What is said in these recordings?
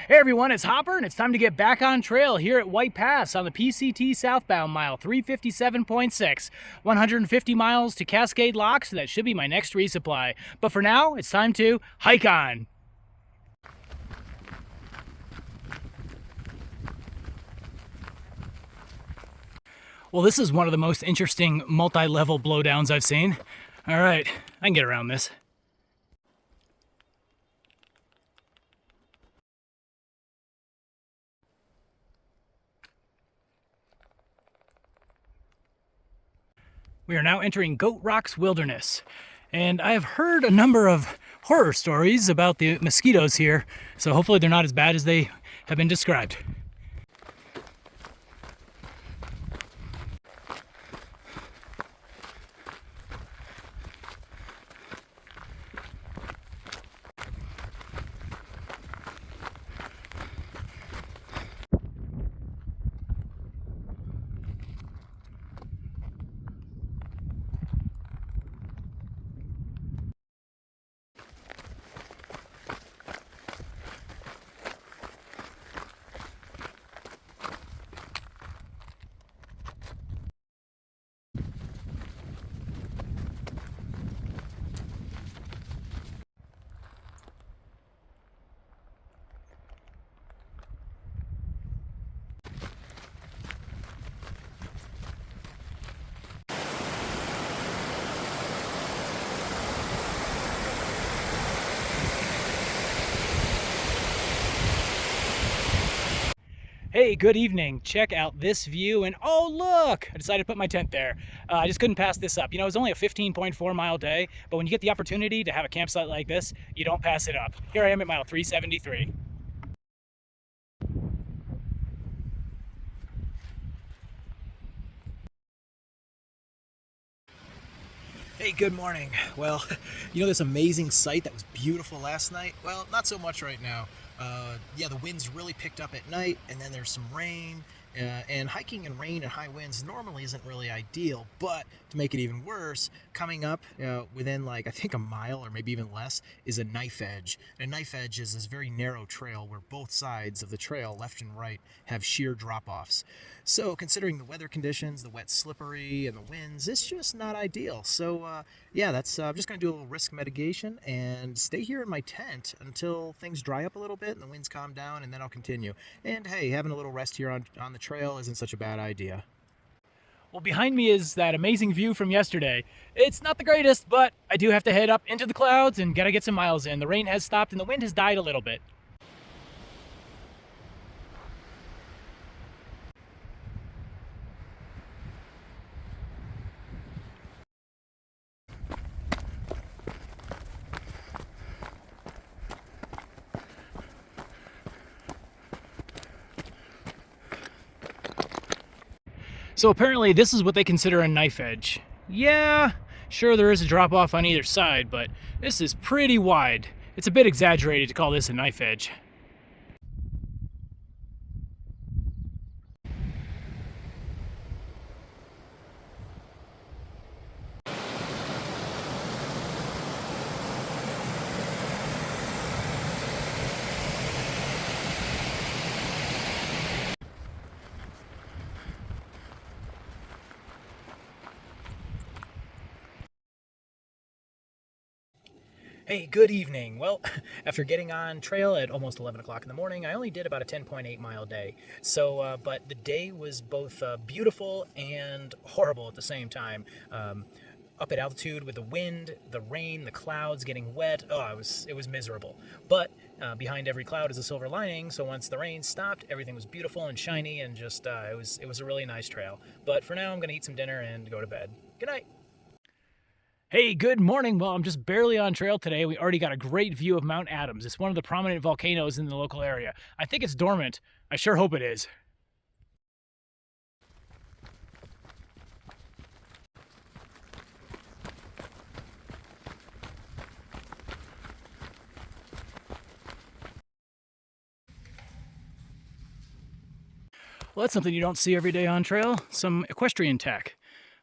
Hey everyone, it's Hopper, and it's time to get back on trail here at White Pass on the PCT southbound mile 357.6. 150 miles to Cascade Locks, and that should be my next resupply. But for now, it's time to hike on. Well, this is one of the most interesting multi-level blowdowns I've seen. All right, I can get around this. We are now entering Goat Rock's wilderness, and I have heard a number of horror stories about the mosquitoes here, so hopefully they're not as bad as they have been described. Hey, good evening. Check out this view, and oh look, I decided to put my tent there. I just couldn't pass this up. You know, it was only a 15.4 mile day, but when you get the opportunity to have a campsite like this, you don't pass it up. Here I am at mile 373. Hey, good morning. Well, you know this amazing sight that was beautiful last night? Well, not so much right now. Yeah, the winds really picked up at night, and then there's some rain. And hiking in rain and high winds normally isn't really ideal, but to make it even worse, coming up within like I think a mile or maybe even less is a knife edge. And a knife edge is this very narrow trail where both sides of the trail, left and right, have sheer drop-offs. So considering the weather conditions, the wet, slippery, and the winds, it's just not ideal. So yeah, I'm just going to do a little risk mitigation and stay here in my tent until things dry up a little bit and the winds calm down, and then I'll continue. And hey, having a little rest here on the trail isn't such a bad idea. Well, behind me is that amazing view from yesterday. It's not the greatest, but I do have to head up into the clouds and gotta get some miles in. The rain has stopped and the wind has died a little bit. So apparently this is what they consider a knife edge. Yeah, sure there is a drop off on either side, but this is pretty wide. It's a bit exaggerated to call this a knife edge. Hey, good evening. Well, after getting on trail at almost 11 o'clock in the morning, I only did about a 10.8 mile day. So, but the day was both beautiful and horrible at the same time. Up at altitude with the wind, the rain, the clouds getting wet. Oh, it was miserable. But behind every cloud is a silver lining. So once the rain stopped, everything was beautiful and shiny, and just it was a really nice trail. But for now, I'm gonna eat some dinner and go to bed. Good night. Hey, good morning. Well, I'm just barely on trail today. We already got a great view of Mount Adams. It's one of the prominent volcanoes in the local area. I think it's dormant. I sure hope it is. Well, that's something you don't see every day on trail. Some equestrian tech.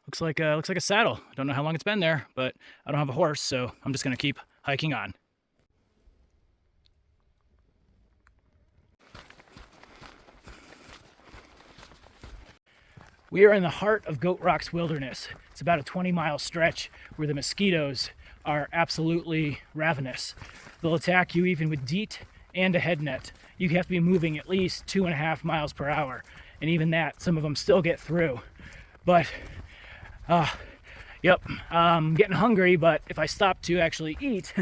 Looks like a saddle. I don't know how long it's been there, but I don't have a horse, so I'm just gonna keep hiking on. We are in the heart of Goat Rock's wilderness. It's about a 20-mile stretch where the mosquitoes are absolutely ravenous. They'll attack you even with DEET and a head net. You have to be moving at least 2.5 miles per hour. And even that, some of them still get through. But, yep, I'm getting hungry, but if I stop to actually eat,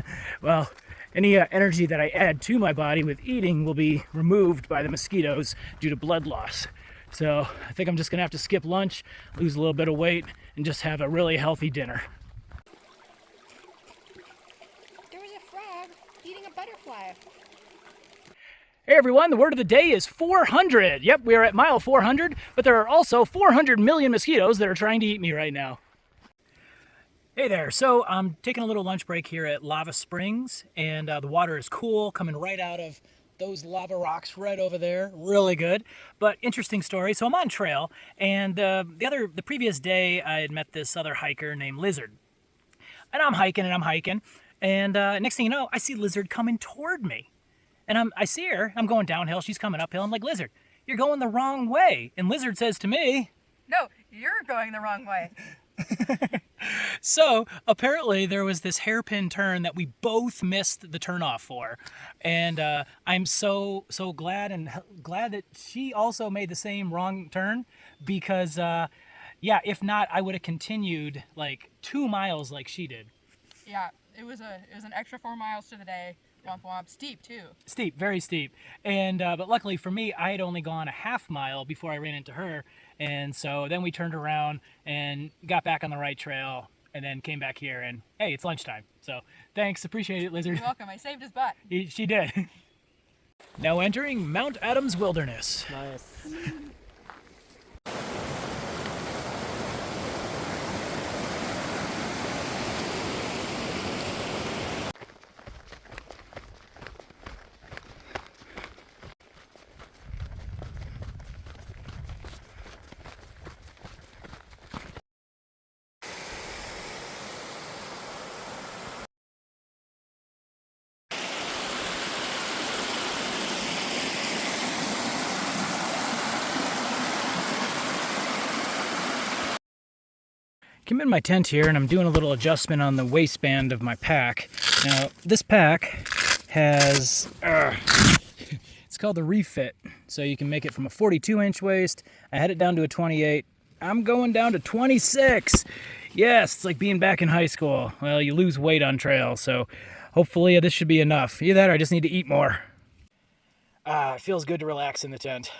well, any energy that I add to my body with eating will be removed by the mosquitoes due to blood loss. So I think I'm just gonna have to skip lunch, lose a little bit of weight, and just have a really healthy dinner. There was a frog eating a butterfly. Hey everyone, the word of the day is 400. Yep, we are at mile 400, but there are also 400 million mosquitoes that are trying to eat me right now. Hey there, so I'm taking a little lunch break here at Lava Springs, and the water is cool, coming right out of those lava rocks right over there. Really good, but interesting story. So I'm on trail, and the previous day I had met this other hiker named Lizard. And I'm hiking, and next thing you know, I see Lizard coming toward me. And I see her, I'm going downhill, she's coming uphill. I'm like, Lizard, you're going the wrong way. And Lizard says to me, No, you're going the wrong way. So apparently there was this hairpin turn that we both missed the turnoff for, and I'm so glad that she also made the same wrong turn, because yeah, if not, I would have continued like 2 miles like she did. Yeah, it was an extra 4 miles to the day. Womp womp. Steep too. Steep, very steep. And but luckily for me, I had only gone a half mile before I ran into her, and so then we turned around and got back on the right trail, and then came back here, and hey, it's lunchtime. So thanks, appreciate it, Lizard. You're welcome. I saved his butt. She did. Now entering Mount Adams Wilderness. Nice. I'm in my tent here, and I'm doing a little adjustment on the waistband of my pack. Now, this pack has, it's called the Refit. So you can make it from a 42-inch waist. I had it down to a 28. I'm going down to 26. Yes, it's like being back in high school. Well, you lose weight on trail, so hopefully this should be enough. Either that or I just need to eat more. It feels good to relax in the tent.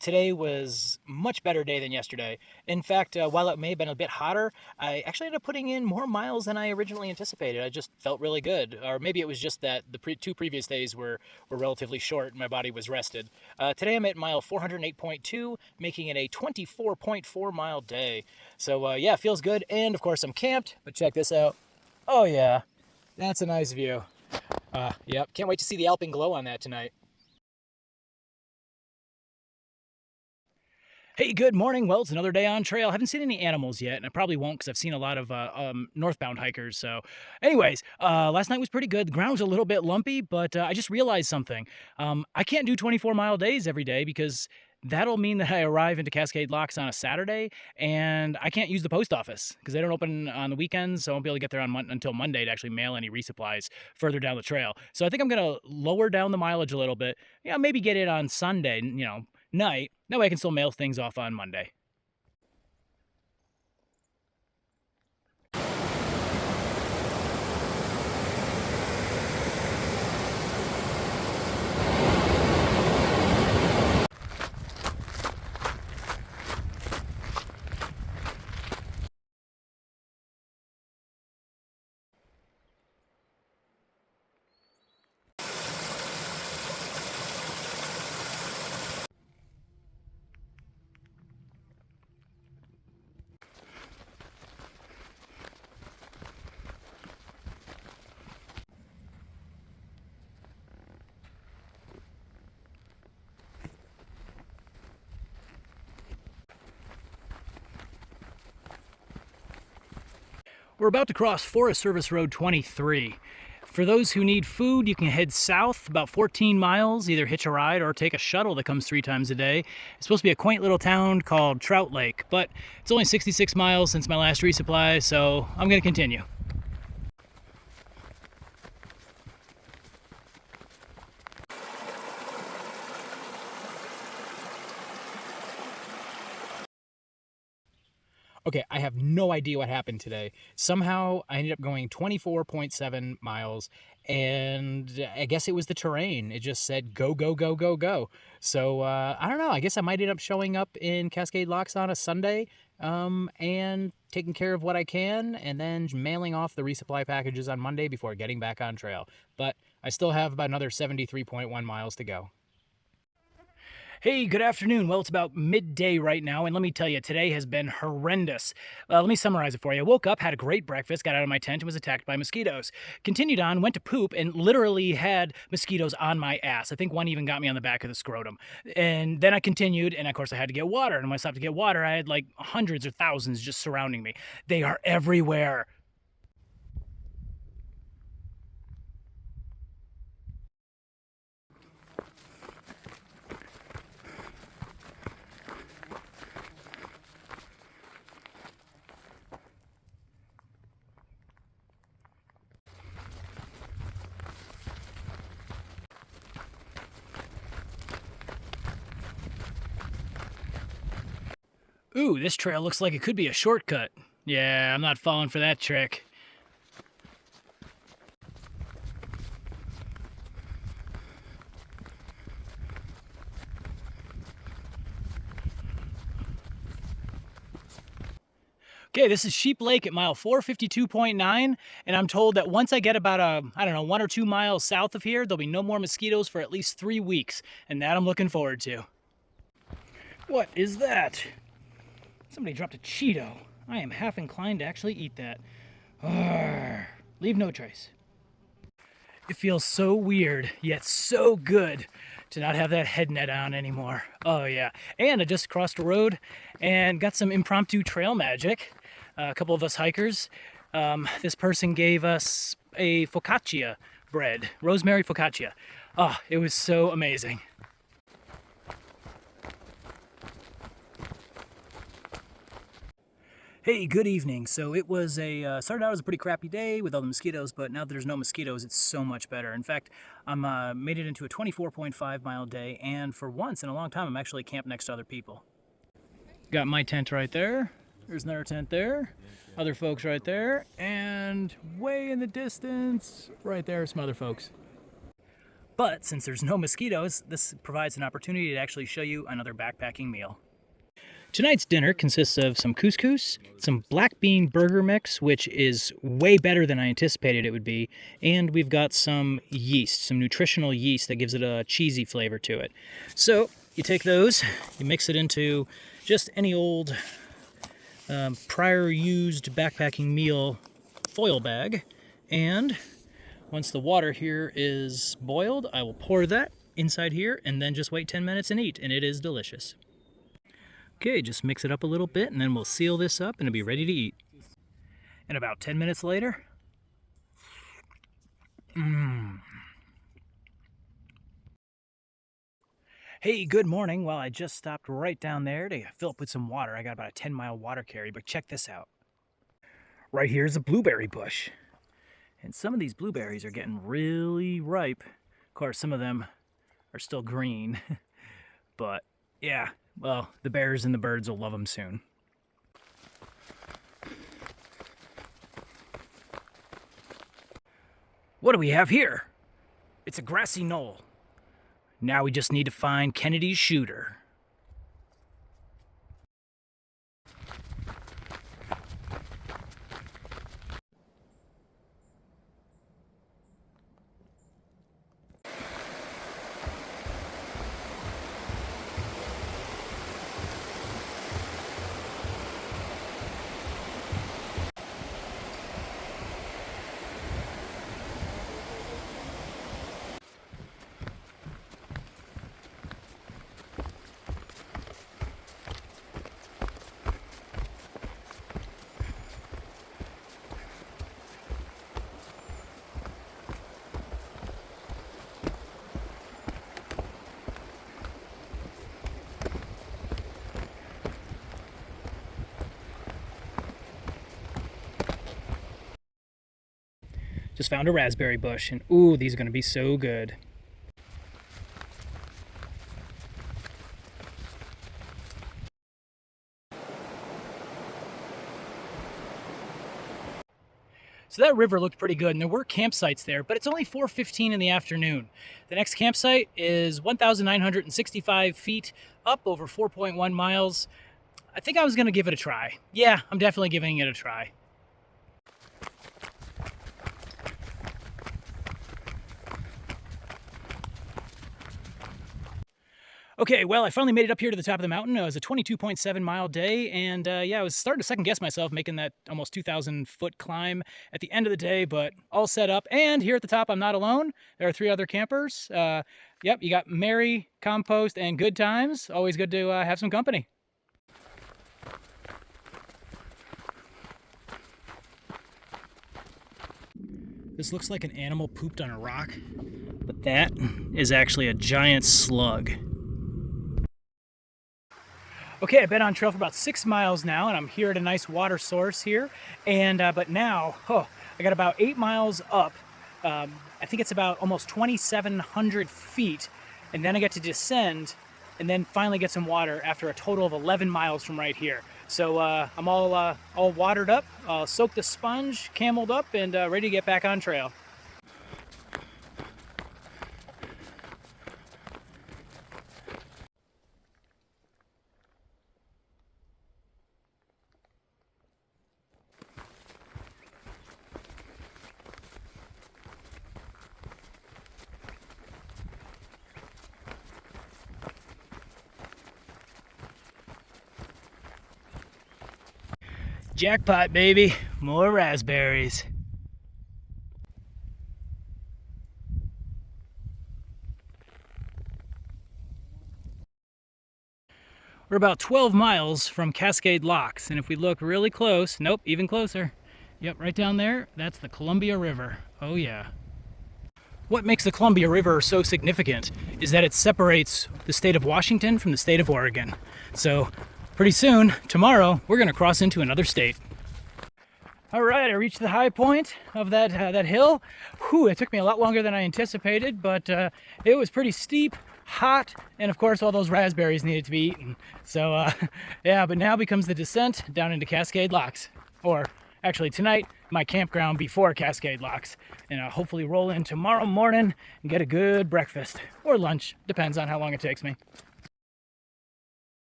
Today was a much better day than yesterday. In fact, while it may have been a bit hotter, I actually ended up putting in more miles than I originally anticipated. I just felt really good. Or maybe it was just that the two previous days were relatively short and my body was rested. Today I'm at mile 408.2, making it a 24.4 mile day. So yeah, it feels good. And of course I'm camped, but check this out. Oh yeah, that's a nice view. Yep, can't wait to see the alpenglow on that tonight. Hey, good morning. Well, it's another day on trail. I haven't seen any animals yet, and I probably won't because I've seen a lot of northbound hikers. So anyways, last night was pretty good. The ground was a little bit lumpy, but I just realized something. I can't do 24-mile days every day because that'll mean that I arrive into Cascade Locks on a Saturday, and I can't use the post office because they don't open on the weekends, so I won't be able to get there until Monday to actually mail any resupplies further down the trail. So I think I'm going to lower down the mileage a little bit. Yeah, maybe get it on Sunday, night. That way I can still mail things off on Monday. We're about to cross Forest Service Road 23. For those who need food, you can head south about 14 miles, either hitch a ride or take a shuttle that comes 3 times a day. It's supposed to be a quaint little town called Trout Lake, but it's only 66 miles since my last resupply, so I'm going to continue. Okay, I have no idea what happened today. Somehow I ended up going 24.7 miles, and I guess it was the terrain. It just said go, go, go, go, go. So I don't know. I guess I might end up showing up in Cascade Locks on a Sunday and taking care of what I can, and then mailing off the resupply packages on Monday before getting back on trail. But I still have about another 73.1 miles to go. Hey, good afternoon. Well, it's about midday right now, and let me tell you, today has been horrendous. Let me summarize it for you. I woke up, had a great breakfast, got out of my tent, and was attacked by mosquitoes. Continued on, went to poop, and literally had mosquitoes on my ass. I think one even got me on the back of the scrotum. And then I continued, and of course I had to get water. And when I stopped to get water, I had like hundreds or thousands just surrounding me. They are everywhere. Ooh, this trail looks like it could be a shortcut. Yeah, I'm not falling for that trick. Okay, this is Sheep Lake at mile 452.9, and I'm told that once I get about, I don't know, 1 or 2 miles south of here, there'll be no more mosquitoes for at least 3 weeks, and that I'm looking forward to. What is that? Somebody dropped a Cheeto. I am half inclined to actually eat that. Arrgh. Leave no trace. It feels so weird, yet so good to not have that head net on anymore. Oh yeah. And I just crossed the road and got some impromptu trail magic. A couple of us hikers. This person gave us a focaccia bread, rosemary focaccia. Oh, it was so amazing. Hey, good evening. So it was started out as a pretty crappy day with all the mosquitoes, but now that there's no mosquitoes, it's so much better. In fact, I'm made it into a 24.5 mile day, and for once in a long time, I'm actually camped next to other people. Got my tent right there. There's another tent there. Other folks right there, and way in the distance, right there, some other folks. But since there's no mosquitoes, this provides an opportunity to actually show you another backpacking meal. Tonight's dinner consists of some couscous, some black bean burger mix, which is way better than I anticipated it would be, and we've got some yeast, some nutritional yeast that gives it a cheesy flavor to it. So you take those, you mix it into just any old prior used backpacking meal foil bag, and once the water here is boiled, I will pour that inside here and then just wait 10 minutes and eat, and it is delicious. Okay, just mix it up a little bit, and then we'll seal this up and it'll be ready to eat. And about 10 minutes later, Hey, good morning. Well, I just stopped right down there to fill up with some water. I got about a 10-mile water carry, but check this out. Right here's a blueberry bush. And some of these blueberries are getting really ripe. Of course, some of them are still green. But yeah, well, the bears and the birds will love them soon. What do we have here? It's a grassy knoll. Now we just need to find Kennedy's shooter. Just found a raspberry bush, and ooh, these are going to be so good. So that river looked pretty good, and there were campsites there, but it's only 4:15 in the afternoon. The next campsite is 1,965 feet up over 4.1 miles. I think I was going to give it a try. Yeah, I'm definitely giving it a try. Okay, well, I finally made it up here to the top of the mountain. It was a 22.7-mile day, and yeah, I was starting to second guess myself making that almost 2,000-foot climb at the end of the day, but all set up. And here at the top, I'm not alone. There are 3 other campers. Yep, you got Mary, Compost, and Good Times. Always good to have some company. This looks like an animal pooped on a rock, but that is actually a giant slug. Okay, I've been on trail for about 6 miles now, and I'm here at a nice water source here. And but now, I got about 8 miles up. I think it's about almost 2,700 feet, and then I get to descend, and then finally get some water after a total of 11 miles from right here. So I'm all watered up, soaked the sponge, cameled up, and ready to get back on trail. Jackpot, baby. More raspberries. We're about 12 miles from Cascade Locks, and if we look really close, nope, even closer. Yep, right down there, that's the Columbia River. Oh yeah. What makes the Columbia River so significant is that it separates the state of Washington from the state of Oregon. So pretty soon, tomorrow, we're gonna cross into another state. All right, I reached the high point of that hill. Whew, it took me a lot longer than I anticipated, but it was pretty steep, hot, and of course all those raspberries needed to be eaten. So yeah, but now becomes the descent down into Cascade Locks. Or actually tonight, my campground before Cascade Locks. And I'll hopefully roll in tomorrow morning and get a good breakfast. Or lunch, depends on how long it takes me.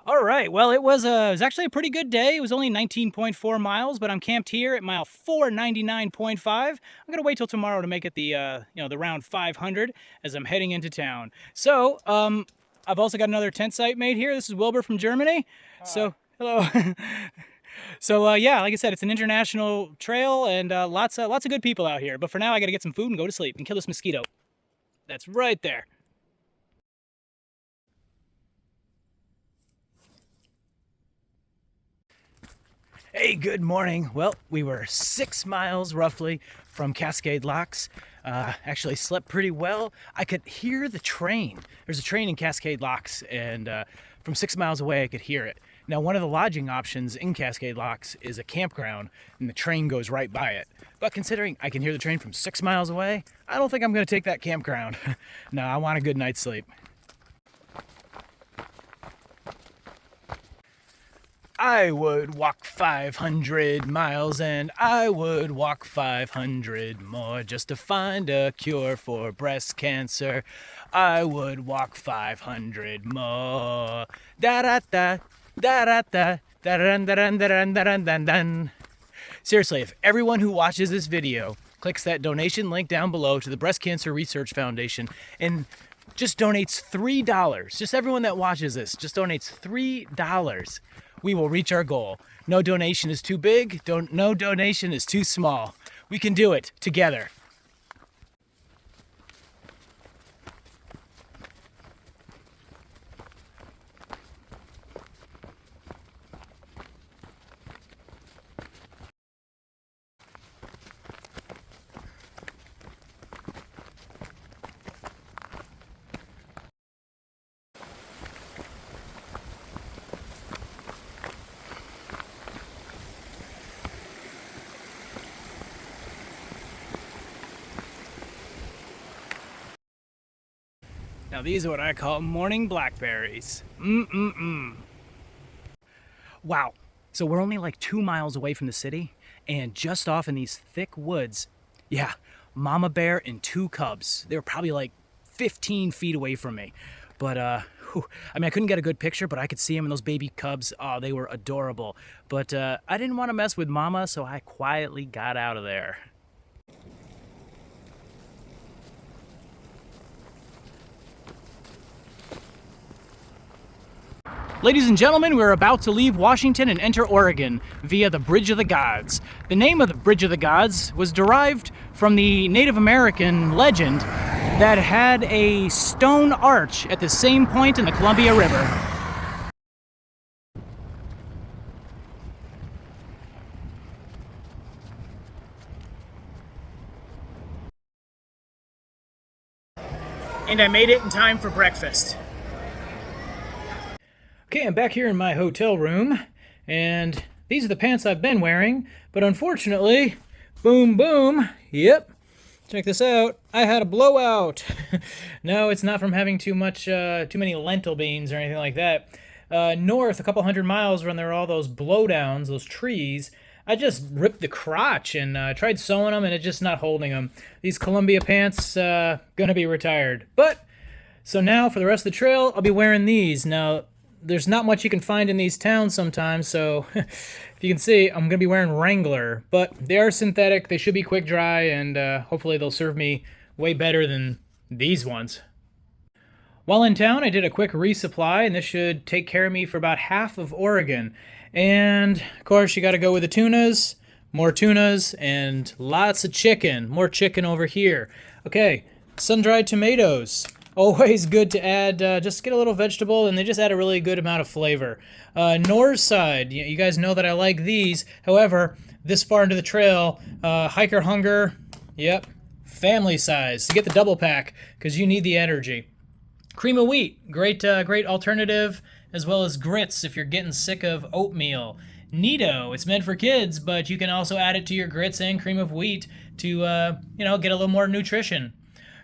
All right, well, it was actually a pretty good day. It was only 19.4 miles, but I'm camped here at mile 499.5. I'm gonna wait till tomorrow to make it the the round 500 as I'm heading into town. So I've also got another tent site made here. This is Wilbur from Germany. So hello. So yeah, like I said, it's an international trail and lots of good people out here. But for now, I got to get some food and go to sleep and kill this mosquito. That's right there. Hey, good morning. Well, we were 6 miles roughly from Cascade Locks. Actually slept pretty well. I could hear the train. There's a train in Cascade Locks, and from 6 miles away I could hear it. Now, one of the lodging options in Cascade Locks is a campground, and the train goes right by it. But considering I can hear the train from 6 miles away, I don't think I'm going to take that campground. No, I want a good night's sleep. I would walk 500 miles and I would walk 500 more just to find a cure for breast cancer. I would walk 500 more. Da da da da da da da da da da da da da. Seriously, if everyone who watches this video clicks that donation link down below to the Breast Cancer Research Foundation and just donates $3, just everyone that watches this just donates $3, we will reach our goal. No donation is too big, no donation is too small. We can do it together. Now these are what I call morning blackberries. Wow. So we're only like 2 miles away from the city, and just off in these thick woods, yeah, mama bear and 2 cubs. They were probably like 15 feet away from me. But, I mean, I couldn't get a good picture, but I could see them, and those baby cubs, oh, they were adorable. But I didn't want to mess with mama, so I quietly got out of there. Ladies and gentlemen, we're about to leave Washington and enter Oregon via the Bridge of the Gods. The name of the Bridge of the Gods was derived from the Native American legend that had a stone arch at the same point in the Columbia River. And I made it in time for breakfast. Okay, I'm back here in my hotel room, and these are the pants I've been wearing, but unfortunately, boom, boom, yep, check this out, I had a blowout. No, it's not from having too many lentil beans or anything like that. North, a couple 100 miles, when there were all those blowdowns, those trees, I just ripped the crotch and tried sewing them, and it's just not holding them. These Columbia pants, gonna be retired. But, so now for the rest of the trail, I'll be wearing these. Now, there's not much you can find in these towns sometimes, so if you can see, I'm going to be wearing Wrangler, but they are synthetic, they should be quick dry, and hopefully they'll serve me way better than these ones. While in town, I did a quick resupply, and this should take care of me for about half of Oregon. And, of course, you got to go with the tunas, more tunas, and lots of chicken. More chicken over here. Okay, sun-dried tomatoes. Always good to add, just get a little vegetable, and they just add a really good amount of flavor. North side, you guys know that I like these. However, this far into the trail, hiker hunger, yep, family size. Get the double pack, because you need the energy. Cream of wheat, great alternative, as well as grits if you're getting sick of oatmeal. Neato, it's meant for kids, but you can also add it to your grits and cream of wheat to, get a little more nutrition.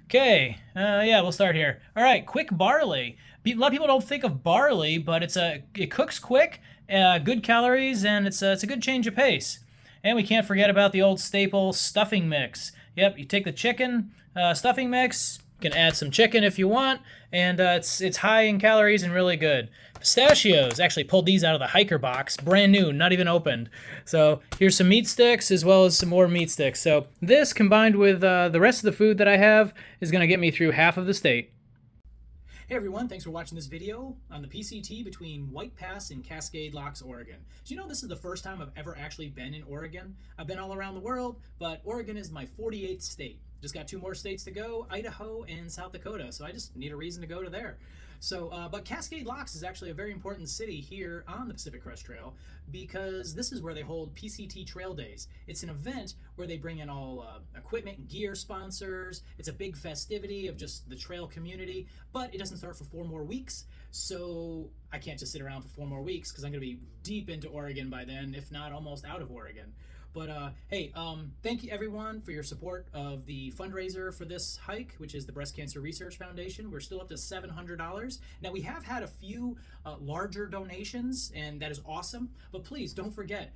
Okay, yeah, we'll start here. All right, quick barley. A lot of people don't think of barley, but it cooks quick, good calories, and it's a good change of pace. And we can't forget about the old staple stuffing mix. Yep, you take the chicken stuffing mix. You can add some chicken if you want, and it's high in calories and really good. Pistachios, actually pulled these out of the hiker box, brand new, not even opened. So here's some meat sticks as well as some more meat sticks. So this combined with the rest of the food that I have is going to get me through half of the state. Hey everyone, thanks for watching this video on the PCT between White Pass and Cascade Locks, Oregon. Do you know this is the first time I've ever actually been in Oregon? I've been all around the world, but Oregon is my 48th state. Just got 2 more states to go, Idaho and South Dakota, so I just need a reason to go to there. So, but Cascade Locks is actually a very important city here on the Pacific Crest Trail because this is where they hold PCT Trail Days. It's an event where they bring in all equipment and gear sponsors. It's a big festivity of just the trail community, but it doesn't start for 4 more weeks. So I can't just sit around for 4 more weeks because I'm going to be deep into Oregon by then, if not almost out of Oregon. But hey, thank you everyone for your support of the fundraiser for this hike, which is the Breast Cancer Research Foundation. We're still up to $700. Now we have had a few larger donations, and that is awesome. But please don't forget,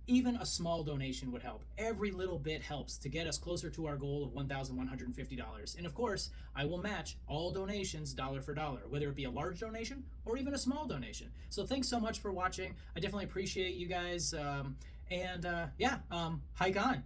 even a small donation would help. Every little bit helps to get us closer to our goal of $1,150. And of course, I will match all donations dollar for dollar, whether it be a large donation or even a small donation. So thanks so much for watching. I definitely appreciate you guys. Yeah, hike on.